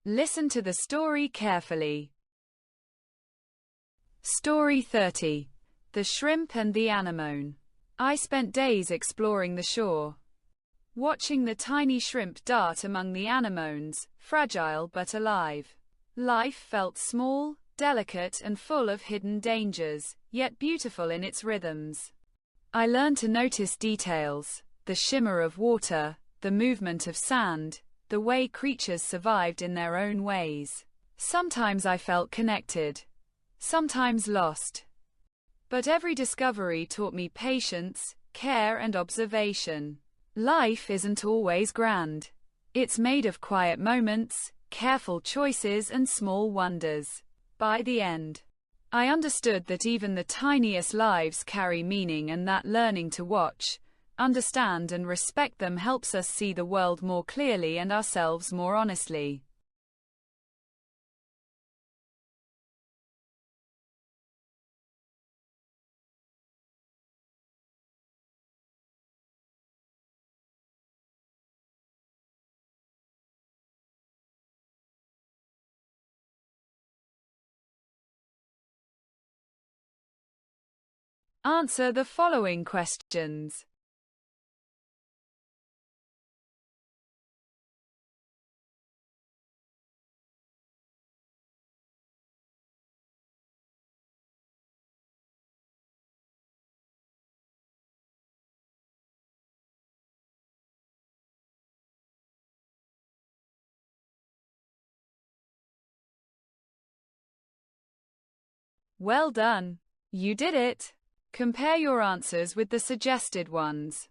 Listen to the story carefully. Story 30. The Shrimp and the Anemone. I spent days exploring the shore, watching the tiny shrimp dart among the anemones, fragile but alive. Life felt small, delicate and full of hidden dangers, yet beautiful in its rhythms. I learned to notice details, the shimmer of water, the movement of sand, the way creatures survived in their own ways. Sometimes I felt connected, sometimes lost. But every discovery taught me patience, care and observation. Life isn't always grand. It's made of quiet moments, careful choices and small wonders. By the end, I understood that even the tiniest lives carry meaning and that learning to watch, understand and respect them helps us see the world more clearly and ourselves more honestly. Answer the following questions. Well done! You did it! Compare your answers with the suggested ones.